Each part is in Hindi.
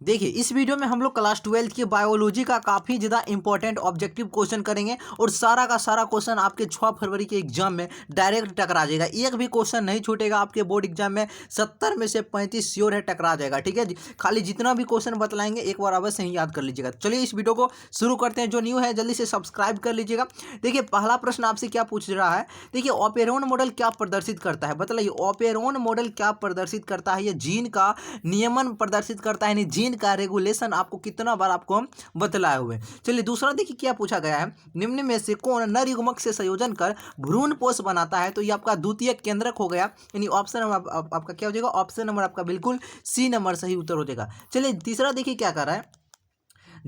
देखिए इस वीडियो में हम लोग क्लास 12 की बायोलॉजी का काफ़ी ज़्यादा इंपॉर्टेंट ऑब्जेक्टिव क्वेश्चन करेंगे और सारा का सारा क्वेश्चन आपके 6 फरवरी के एग्जाम में डायरेक्ट टकरा जाएगा। एक भी क्वेश्चन नहीं छूटेगा आपके बोर्ड एग्जाम में। 70 में से 35 श्योर है टकरा जाएगा। ठीक है जी, खाली जितना भी क्वेश्चन बतलाएंगे एक बार अवश्य ही याद कर लीजिएगा। चलिए इस वीडियो को शुरू करते हैं। जो न्यू है जल्दी से सब्सक्राइब कर लीजिएगा। देखिए पहला प्रश्न आपसे क्या पूछ रहा है। देखिए ऑपेरोन मॉडल क्या प्रदर्शित करता है, बतलाइए ऑपेरोन मॉडल क्या प्रदर्शित करता है। ये जीन का नियमन प्रदर्शित करता है, यानी जीन का रेगुलेशन आपको कितना बार आपको हम बतलाए हुए। चलिए दूसरा देखिए क्या पूछा गया है। निम्न में से कौन नर युग्मक से संयोजन कर भ्रूण पोष बनाता है। तो ये आपका द्वितीय केंद्रक हो गया, यानी ऑप्शन नंबर आपका क्या हो जाएगा, ऑप्शन नंबर आपका बिल्कुल सी नंबर सही उत्तर हो जाएगा। चलिए तीसरा देखिए क्या कर रहा है।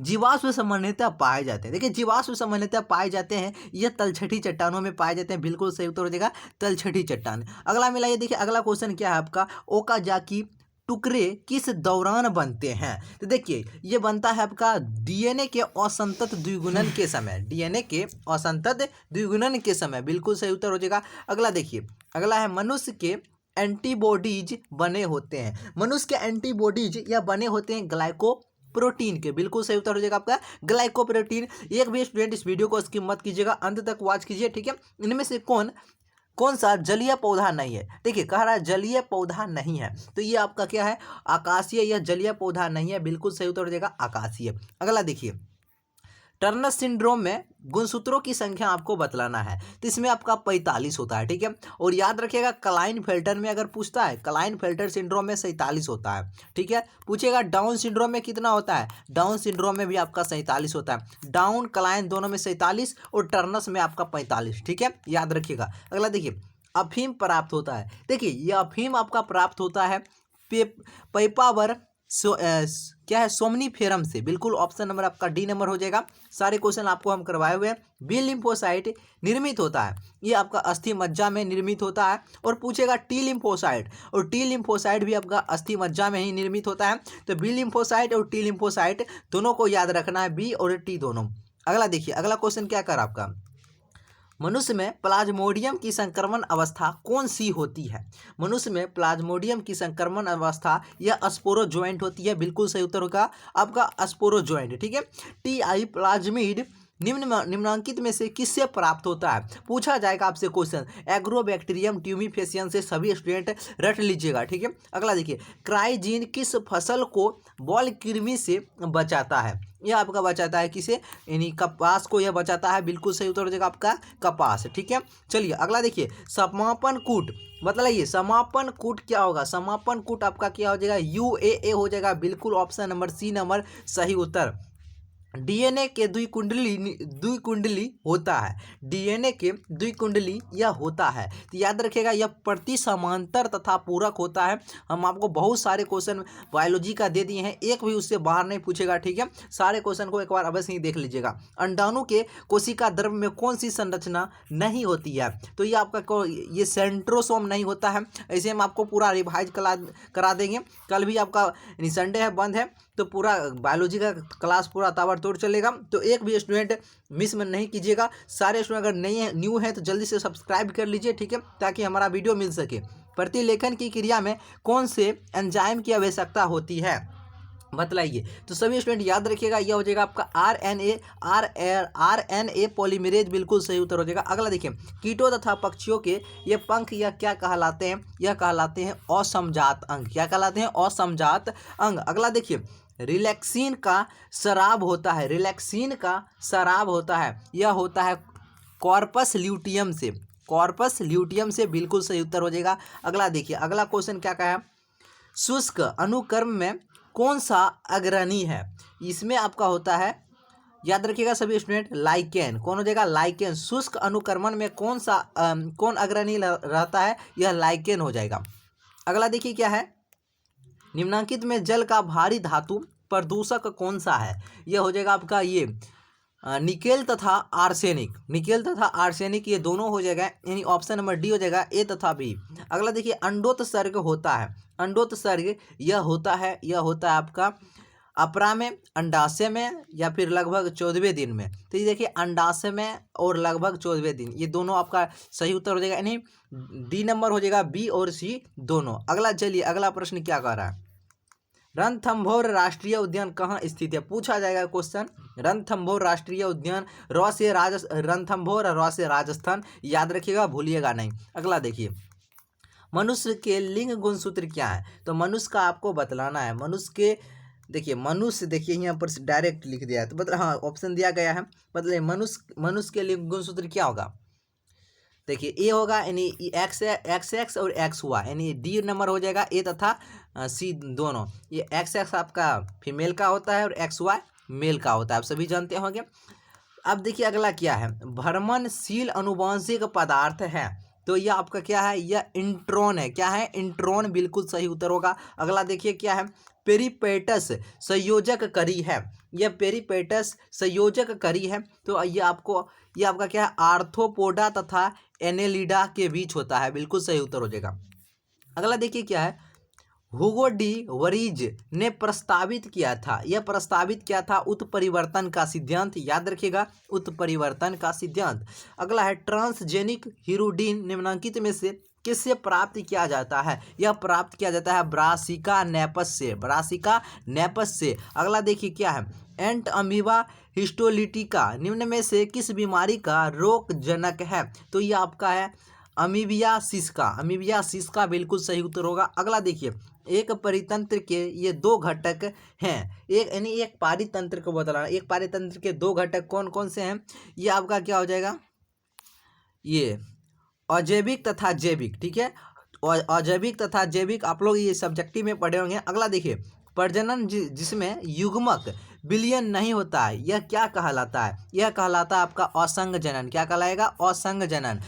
जीवाश्म सामान्यतः पाए जाते हैं। देखिए जीवाश्म सामान्यतः पाए जाते हैं, यह तलछटी चट्टानों में पाए जाते हैं। बिल्कुल सही उत्तर हो जाएगा तलछटी चट्टान। अगला मिलाइए, देखिए अगला क्वेश्चन क्या है आपका। ओकाजाकी टुकड़े किस दौरान बनते हैं। तो देखिए ये बनता है आपका डीएनए के असंतत द्विगुणन के समय। डीएनए के असंतत द्विगुणन के समय, बिल्कुल सही उत्तर हो जाएगा। अगला देखिए, अगला है मनुष्य के एंटीबॉडीज बने होते हैं। मनुष्य के एंटीबॉडीज या बने होते हैं ग्लाइको प्रोटीन के। बिल्कुल सही उत्तर हो जाएगा आपका ग्लाइकोप्रोटीन। एक भी स्टूडेंट इस वीडियो को स्किप मत कीजिएगा, अंत तक वॉच कीजिए। ठीक है, इनमें से कौन कौन सा जलीय पौधा नहीं है। देखिए कह रहा है जलीय पौधा नहीं है, तो ये आपका क्या है, आकाशीय। यह जलीय पौधा नहीं है, बिल्कुल सही उत्तर हो जाएगा आकाशीय। अगला देखिए, टर्नर सिंड्रोम में गुणसूत्रों की संख्या आपको बतलाना है। तो इसमें आपका 45 होता है। ठीक है, और याद रखिएगा क्लाइनफेल्टर में अगर पूछता है, क्लाइनफेल्टर सिंड्रोम में 47 होता है। ठीक है, पूछेगा डाउन सिंड्रोम में कितना होता है। डाउन सिंड्रोम में भी आपका 47 होता है। डाउन क्लाइन दोनों में 47 और टर्नस में आपका 45। ठीक है, याद रखिएगा। अगला देखिए, अफीम प्राप्त होता है। देखिए ये अफीम आपका प्राप्त होता है पेपावर क्या है, सोमनीफेरम से। बिल्कुल ऑप्शन नंबर आपका डी नंबर हो जाएगा। सारे क्वेश्चन आपको हम करवाए हुए हैं। बी लिम्फोसाइट निर्मित होता है, ये आपका अस्थि मज्जा में निर्मित होता है। और पूछेगा टी लिम्फोसाइट, और टी लिम्फोसाइट भी आपका अस्थि मज्जा में ही निर्मित होता है। तो बी लिम्फोसाइट और टी लिम्फोसाइट दोनों को याद रखना है, बी और टी दोनों। अगला देखिए, अगला क्वेश्चन क्या कर आपका। मनुष्य में प्लाज्मोडियम की संक्रमण अवस्था कौन सी होती है। मनुष्य में प्लाज्मोडियम की संक्रमण अवस्था यह स्पोरोजोएंट होती है। बिल्कुल सही उत्तर होगा आपका स्पोरोजोएंट। ठीक है, टीआई प्लाज्मिड निम्नांकित में से किससे प्राप्त होता है। पूछा जाएगा आपसे क्वेश्चन, एग्रोबैक्टीरियम ट्यूमिफेसियन से। सभी स्टूडेंट रट लीजिएगा। ठीक है, अगला देखिए, क्राइजीन किस फसल को बॉल कृमि से बचाता है। यह आपका बचाता है किसे, यानी कपास को यह बचाता है। बिल्कुल सही उत्तर हो जाएगा आपका कपास। ठीक है, चलिए अगला देखिए, समापन कूट बतलाइए। समापन कूट क्या होगा। समापन कूट आपका क्या हो जाएगा, यूएए हो जाएगा। बिल्कुल ऑप्शन नंबर सी नंबर सही उत्तर। डीएनए के द्विकुंडली होता है। डीएनए के द्विकुंडली यह होता है, तो याद रखिएगा यह प्रति समांतर तथा पूरक होता है। हम आपको बहुत सारे क्वेश्चन बायोलॉजी का दे दिए हैं, एक भी उससे बाहर नहीं पूछेगा। ठीक है, सारे क्वेश्चन को एक बार अवश्य ही देख लीजिएगा। अंडाणु के कोशिका द्रव्य में कौन सी संरचना नहीं होती है। तो ये आपका ये सेंट्रोसोम नहीं होता है। ऐसे हम आपको पूरा रिवाइज करा देंगे। कल भी आपका संडे है, बंद है, तो पूरा बायोलॉजी का क्लास पूरा ताबड़तोड़ चलेगा। तो एक भी स्टूडेंट मिस में नहीं कीजिएगा। सारे स्टूडेंट अगर नए हैं, न्यू हैं, तो जल्दी से सब्सक्राइब कर लीजिए। ठीक है, ताकि हमारा वीडियो मिल सके। प्रतिलेखन की क्रिया में कौन से एंजाइम की आवश्यकता होती है, बतलाइए। तो सभी स्टूडेंट याद रखिएगा, यह हो जाएगा आपका आरएनए पॉलीमरेज। बिल्कुल सही उत्तर हो जाएगा। अगला देखिए, कीटों तथा पक्षियों के ये पंख यह क्या कहलाते हैं। यह कहलाते हैं असमजात अंग। क्या कहलाते हैं, असमजात अंग। अगला देखिए, रिलैक्सिन का शराब होता है। रिलैक्सिन का शराब होता है, यह होता है कॉर्पस ल्यूटियम से। कॉर्पस ल्यूटियम से, बिल्कुल सही उत्तर हो जाएगा। अगला देखिए, अगला क्वेश्चन क्या कहा है, शुष्क अनुक्रम में कौन सा अग्रणी है। इसमें आपका होता है, याद रखिएगा सभी स्टूडेंट, लाइकेन। कौन हो जाएगा, लाइकेन। शुष्क अनुक्रमण में कौन अग्रणी रहता है, यह लाइकेन हो जाएगा। अगला देखिए क्या है, निम्नांकित में जल का भारी धातु प्रदूषक कौन सा है। यह हो जाएगा आपका ये निकेल तथा आर्सेनिक। निकेल तथा आर्सेनिक ये दोनों हो जाएगा, यानी ऑप्शन नंबर डी हो जाएगा, ए तथा बी। अगला देखिए, अंडोत्सर्ग होता है। अंडोत्सर्ग यह होता है आपका अपरा में, अंडाशय में, या फिर लगभग 14वें दिन में। तो ये देखिए, अंडाशय में और लगभग 14वें दिन, ये दोनों आपका सही उत्तर हो जाएगा, यानी डी नंबर हो जाएगा, बी और सी दोनों। अगला चलिए, अगला प्रश्न क्या कह रहा है। रणथंभौर राष्ट्रीय उद्यान कहाँ स्थित है, पूछा जाएगा क्वेश्चन। रणथंभौर राष्ट्रीय उद्यान रणथंभौर र से राजस्थान, याद रखिएगा, भूलिएगा नहीं। अगला देखिए, मनुष्य के लिंग गुणसूत्र क्या है, तो मनुष्य का आपको बतलाना है। मनुष्य के देखिए, मनुष्य देखिए यहाँ पर डायरेक्ट लिख दिया है, तो मतलब हाँ ऑप्शन दिया गया है, मतलब मनुष्य के लिंग गुणसूत्र क्या होगा। देखिए ए होगा यानी एक्स और एक्स हुआ, यानी डी नंबर हो जाएगा ए तथा सी दोनों। ये एक्स आपका फीमेल का होता है और एक्स वाई मेल का होता है, आप सभी जानते होंगे। अब देखिए अगला क्या है, भ्रमणशील अनुवांशिक पदार्थ है, तो यह आपका क्या है, यह इंट्रॉन है। क्या है, इंट्रॉन, बिल्कुल सही उत्तर होगा। अगला देखिए क्या है, पेरिपेटस संयोजक करी है, यह पेरिपेटस संयोजक करी है, तो ये आपका क्या है, आर्थ्रोपोडा तथा एनेलिडा के बीच होता है, बिल्कुल सही उत्तर हो जाएगा। अगला देखिए क्या है, हुगो डी वरीज ने प्रस्तावित किया था, यह प्रस्तावित किया था उत्परिवर्तन का सिद्धांत, याद रखिएगा, उत्परिवर्तन का सिद्धांत। अगला है, ट्रांसजेनिक हीरोडीन निम्नलिखित में से किससे प्राप्त किया जाता है, यह प्राप्त किया जाता है ब्रासिका नेपस से, ब्रासिका नेपस से। अगला देखिए क्या है, एंट अमीबा हिस्टोलिटिका निम्न में से किस बीमारी का रोगजनक है, तो यह आपका है अमीबियासिस का, अमीबियासिस का बिल्कुल सही उत्तर होगा। अगला देखिए, एक परितंत्र के ये दो घटक हैं, एक यानी एक पारितंत्र को बतलाना, एक पारितंत्र के दो घटक कौन कौन से हैं, ये आपका क्या हो जाएगा, ये अजैविक तथा जैविक, ठीक है, अजैविक तथा जैविक, आप लोग ये सब्जेक्टिव में पढ़े होंगे। अगला देखिए, प्रजनन जिसमें युग्मक विलयन नहीं होता है, यह क्या कहलाता है, यह कहलाता है आपका असंग जनन, क्या कहलाएगा, असंग जनन।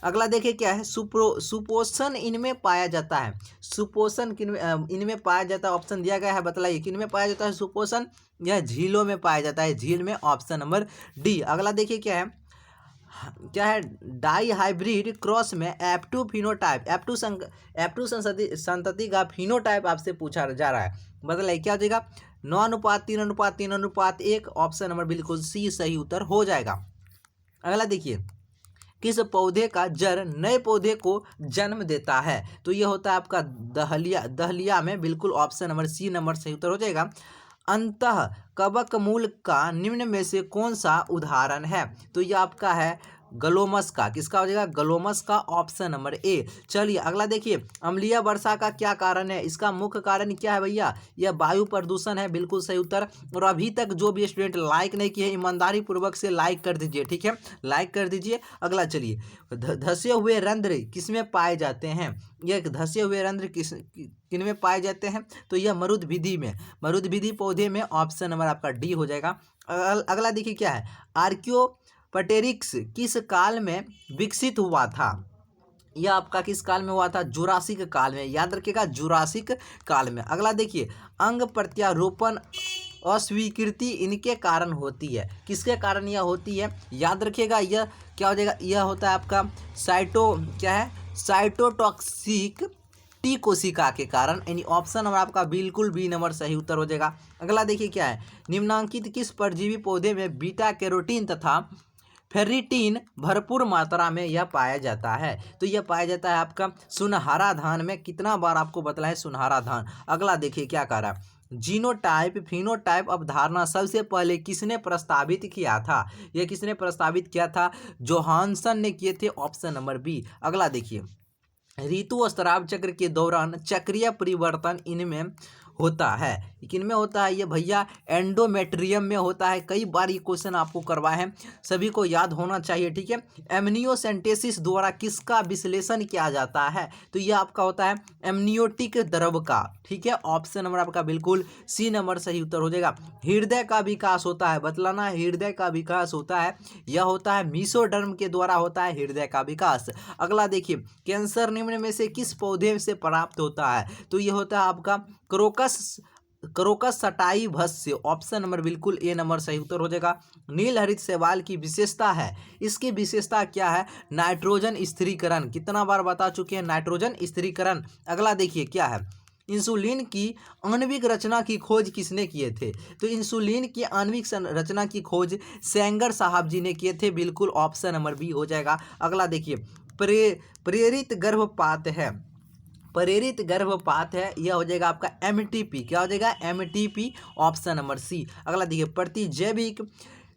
अगला देखिए क्या है, सुपोषण इनमें पाया जाता है, सुपोषण इनमें पाया जाता है, ऑप्शन दिया गया है, बतलाइए किन में पाया जाता है सुपोषण, यह झीलों में पाया जाता है, झील में, ऑप्शन नंबर डी। अगला देखिए क्या है, डाई हाइब्रिड क्रॉस में F2 फिनोटाइप, F2 संतति का फिनोटाइप आपसे पूछा जा रहा है, बतलाइए क्या हो जाएगा, 9:3:3:1, ऑप्शन नंबर बिल्कुल सी सही उत्तर हो जाएगा। अगला देखिए, किस पौधे का जड़ नए पौधे को जन्म देता है, तो यह होता है आपका दहलिया में, बिल्कुल ऑप्शन नंबर सी नंबर सही उत्तर हो जाएगा। अंतः कवक मूल का निम्न में से कौन सा उदाहरण है, तो यह आपका है ग्लोमस का, किसका हो जाएगा, ग्लोमस का, ऑप्शन नंबर ए। चलिए अगला देखिए, अम्लीय वर्षा का क्या कारण है, इसका मुख्य कारण क्या है भैया, यह वायु प्रदूषण है, बिल्कुल सही उत्तर। और अभी तक जो भी स्टूडेंट लाइक नहीं किए, ईमानदारी पूर्वक से लाइक कर दीजिए, ठीक है, लाइक कर दीजिए। अगला चलिए, धसे हुए रंध्र किसमें पाए जाते हैं, यह धसे हुए रंध्र किन में पाए जाते हैं, तो यह मरुदभिदी में, मरुदभिदी पौधे में, ऑप्शन नंबर आपका डी हो जाएगा। अगला देखिए क्या है, आर्कियोपटेरिक्स किस काल में विकसित हुआ था, यह आपका किस काल में हुआ था, जुरासिक काल में, याद रखिएगा, जुरासिक काल में। अगला देखिए, अंग प्रत्यारोपण अस्वीकृति इनके कारण होती है, किसके कारण यह होती है, याद रखिएगा, यह क्या हो जाएगा, यह होता है आपका साइटोटॉक्सिक टी कोशिका के कारण, यानी ऑप्शन नंबर आपका बिल्कुल बी नंबर सही उत्तर हो जाएगा। अगला देखिए क्या है, निम्नांकित किस परजीवी पौधे में बीटा कैरोटीन तथा फेरिटीन भरपूर मात्रा में यह पाया जाता है, तो यह पाया जाता है आपका सुनहरा धान में, कितना बार आपको बतलाएं सुनहरा धान। अगला देखिए क्या कह रहा है, जीनोटाइप फिनोटाइप अवधारणा सबसे पहले किसने प्रस्तावित किया था, यह किसने प्रस्तावित किया था, जोहानसन ने किए थे, ऑप्शन नंबर बी। अगला देखिए, ऋतु स्राव चक्र के दौरान चक्रीय परिवर्तन इनमें होता है, किनमें होता है, ये भैया एंडोमेट्रियम में होता है, कई बार ये क्वेश्चन आपको करवाए हैं, सभी को याद होना चाहिए, ठीक है। एमनियोसेंटेसिस द्वारा किसका विश्लेषण किया जाता है, तो ये आपका होता है एमनियोटिक द्रव का, ठीक है, ऑप्शन नंबर आपका बिल्कुल सी नंबर सही उत्तर हो जाएगा। हृदय का विकास होता है, बतलाना है, हृदय का विकास होता है, यह होता है मीसोडर्म के द्वारा होता है हृदय का विकास। अगला देखिए, कैंसर निम्न में से किस पौधे से प्राप्त होता है, तो यह होता है आपका क्रोकस सटाई भस्य, ऑप्शन नंबर बिल्कुल ए नंबर सही उत्तर हो जाएगा। नील हरित शैवाल की विशेषता है, इसकी विशेषता क्या है, नाइट्रोजन स्थिरीकरण, कितना बार बता चुके हैं, नाइट्रोजन स्थिरीकरण। अगला देखिए क्या है, इंसुलिन की आणविक रचना की खोज किसने किए थे, तो इंसुलिन की आणविक रचना की खोज सेंगर साहब जी ने किए थे, बिल्कुल ऑप्शन नंबर बी हो जाएगा। अगला देखिए, प्रेरित गर्भपात है, प्रेरित गर्भपात है, यह हो जाएगा आपका एमटीपी। क्या हो जाएगा? MTP, option number C. अगला देखिए, प्रतिजैविक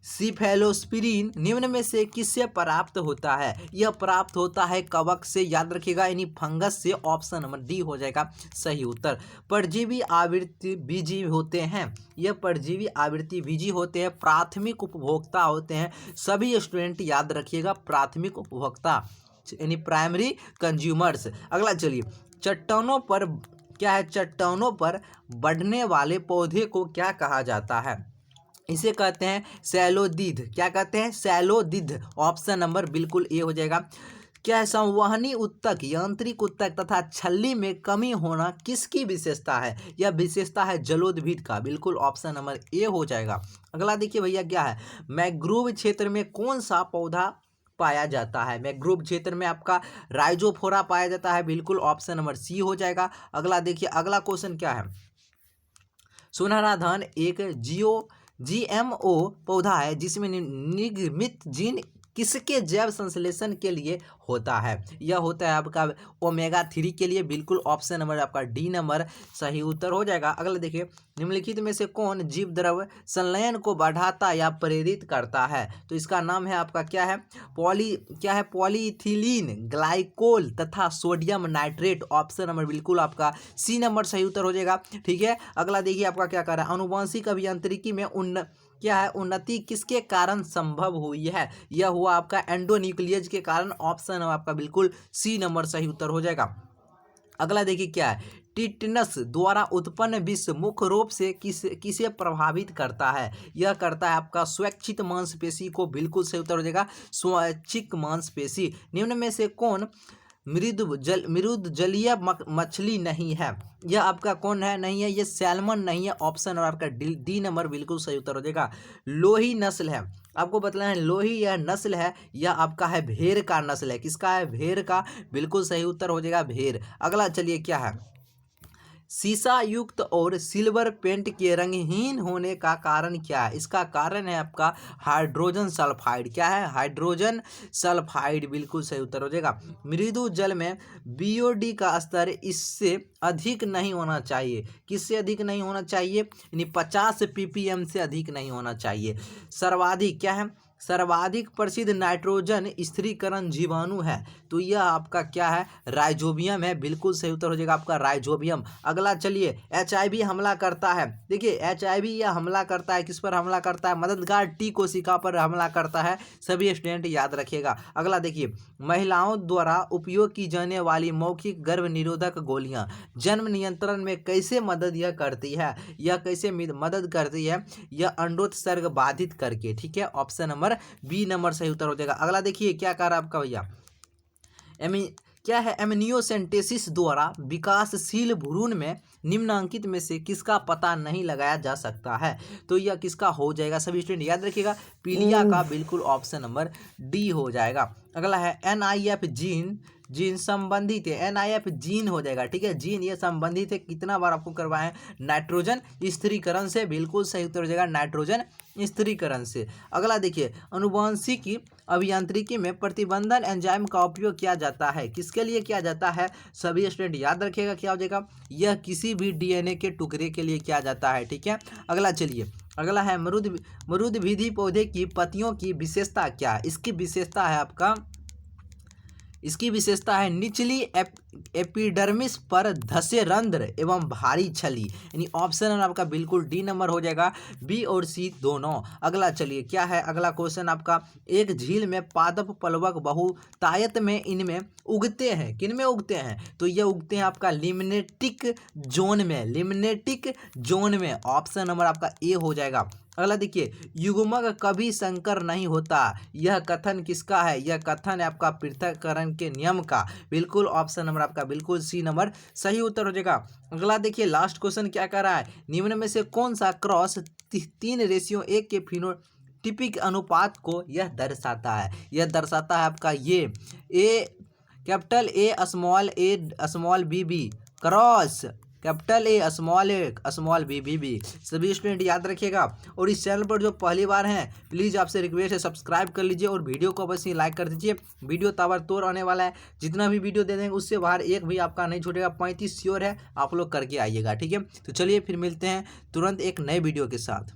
सिफेलोस्पिरिन निम्न में से किससे प्राप्त होता है? यह प्राप्त होता है कवक से, याद रखिएगा, यानी फंगस से। ऑप्शन नंबर डी हो जाएगा सही उत्तर। परजीवी आवृत्ति बीजी होते हैं, यह परजीवी आवृत्ति बीजी होते हैं, प्राथमिक उपभोक्ता होते हैं। सभी स्टूडेंट याद रखिएगा, प्राथमिक उपभोक्ता यानी प्राइमरी कंज्यूमर्स। अगला चलिए, चट्टानों पर क्या है? चट्टानों पर बढ़ने वाले पौधे को क्या कहा जाता है? इसे कहते हैं सैलोदीध। क्या कहते हैं? सैलोदीध। ऑप्शन नंबर बिल्कुल ए हो जाएगा। क्या है? संवहनी उत्तक, यांत्रिक उत्तक तथा छल्ली में कमी होना किसकी विशेषता है? यह विशेषता है जलोदभिद का। बिल्कुल ऑप्शन नंबर ए हो जाएगा। अगला देखिए भैया, क्या है? मैंग्रोव क्षेत्र में कौन सा पौधा पाया जाता है? मैंग्रोव क्षेत्र में आपका राइजोफोरा पाया जाता है। बिल्कुल ऑप्शन नंबर सी हो जाएगा। अगला देखिए, अगला क्वेश्चन क्या है? सुनहरा धान एक जीएमओ पौधा है जिसमें निगमित जीन किसके जैव संश्लेषण के लिए होता है? यह होता है आपका ओमेगा 3 के लिए। बिल्कुल ऑप्शन नंबर आपका डी नंबर सही उत्तर हो जाएगा। अगला देखिए, निम्नलिखित में से कौन जीव द्रव संलयन को बढ़ाता या प्रेरित करता है? तो इसका नाम है आपका क्या है? पॉलीइथिलीन ग्लाइकोल तथा सोडियम नाइट्रेट। ऑप्शन नंबर बिल्कुल आपका सी नंबर सही उत्तर हो जाएगा। ठीक है, अगला देखिए आपका क्या कर रहा है? अनुवांशिक अभियांत्रिकी में क्या है? उन्नति किसके कारण संभव हुई है? यह हुआ आपका एंडोन्यूक्लियज के कारण। ऑप्शन आपका बिल्कुल सी नंबर सही उत्तर हो जाएगा। अगला देखिए, क्या है? टिटनस द्वारा उत्पन्न विष मुख्य रूप से किसे प्रभावित करता है? यह करता है आपका स्वैच्छिक मांसपेशी को। बिल्कुल सही उत्तर हो जाएगा स्वैच्छिक मांसपेशी। निम्न में से कौन मृदु जलीय मछली नहीं है? यह आपका कौन है? नहीं है, ये सैल्मन नहीं है। ऑप्शन और आपका डी नंबर बिल्कुल सही उत्तर हो जाएगा। लोही नस्ल है, आपको बतलाना है, लोही यह नस्ल है, यह आपका है भेड़ का नस्ल है। किसका है? भेड़ का। बिल्कुल सही उत्तर हो जाएगा भेड़। अगला चलिए, क्या है? शीशा युक्त और सिल्वर पेंट के रंगहीन होने का कारण क्या है? इसका कारण है आपका हाइड्रोजन सल्फाइड। क्या है? Hydrogen sulphide. बिल्कुल सही उत्तर हो जाएगा। मृदु जल में बीओडी का स्तर इससे अधिक नहीं होना चाहिए। किससे अधिक नहीं होना चाहिए? यानी 50 ppm से अधिक नहीं होना चाहिए। सर्वाधिक क्या है? सर्वाधिक प्रसिद्ध नाइट्रोजन स्थिरीकरण जीवाणु है, तो यह आपका क्या है? राइजोबियम है। बिल्कुल सही उत्तर हो जाएगा आपका राइजोबियम। अगला चलिए, एचआईवी हमला करता है। देखिए, एचआईवी यह हमला करता है, किस पर हमला करता है? मददगार टी कोशिका पर हमला करता है। सभी स्टूडेंट याद रखिएगा। अगला देखिए, महिलाओं द्वारा उपयोग की जाने वाली मौखिक गर्भ निरोधक गोलियां जन्म नियंत्रण में कैसे मदद यह करती है? यह कैसे मदद करती है? यह अंडोत्सर्ग बाधित करके। ठीक है, ऑप्शन नंबर बी नंबर सही उत्तर हो जाएगा। अगला देखिए, क्या कह रहा है आपका भैया? क्या है? एमनियोसेंटेसिस द्वारा विकासशील भ्रूण में निम्नांकित में से किसका पता नहीं लगाया जा सकता है? तो यह किसका हो जाएगा? सभी स्टूडेंट याद रखिएगा, पीलिया का। बिल्कुल ऑप्शन नंबर डी हो जाएगा। अगला है एनआईएफ जीन संबंधित है। एनआईएफ जीन हो जाएगा। ठीक है, जीन ये संबंधित है, कितना बार आपको करवाए हैं? नाइट्रोजन स्थिरीकरण से। बिल्कुल सही उत्तर हो जाएगा नाइट्रोजन स्थिरीकरण से। अगला देखिए, अनुवांशिकी अभियांत्रिकी में प्रतिबंधन एंजाइम का उपयोग किया जाता है, किसके लिए किया जाता है? सभी स्टूडेंट याद रखिएगा, क्या हो जाएगा? यह किसी भी डीएनए के टुकड़े के लिए किया जाता है। ठीक है, अगला चलिए, अगला है मरुदभिधि पौधे की पत्तियों की विशेषता क्या? इसकी विशेषता है निचली एपिडर्मिस पर धसे रंध्र एवं भारी छली। यानी ऑप्शन आपका बिल्कुल डी नंबर हो जाएगा, बी और सी दोनों। अगला चलिए, क्या है? अगला क्वेश्चन आपका, एक झील में पादप प्लवक बहुतायत में इनमें उगते हैं। किन में उगते हैं? तो ये उगते हैं आपका लिम्नेटिक जोन में। लिम्नेटिक जोन में। ऑप्शन नंबर आपका ए हो जाएगा। अगला देखिए, युग्मक कभी संकर नहीं होता, यह कथन किसका है? यह कथन है आपका पृथक्करण के नियम का। बिल्कुल ऑप्शन नंबर आपका बिल्कुल सी नंबर सही उत्तर हो जाएगा। अगला देखिए, लास्ट क्वेश्चन क्या कर रहा है? निम्न में से कौन सा क्रॉस 3:1 के फिनोटिपिक अनुपात को यह दर्शाता है? यह दर्शाता है आपका ये A capital A small B cross capital A, small B. सभी स्टूडेंट याद रखिएगा। और इस चैनल पर जो पहली बार हैं प्लीज़ आपसे रिक्वेस्ट है सब्सक्राइब कर लीजिए और वीडियो को अवश्य लाइक कर दीजिए। वीडियो ताबड़तोड़ आने वाला है, जितना भी वीडियो दे देंगे उससे बाहर एक भी आपका नहीं छूटेगा। 35 श्योर है, आप लोग करके आइएगा। ठीक है, तो चलिए फिर मिलते हैं तुरंत एक नए वीडियो के साथ।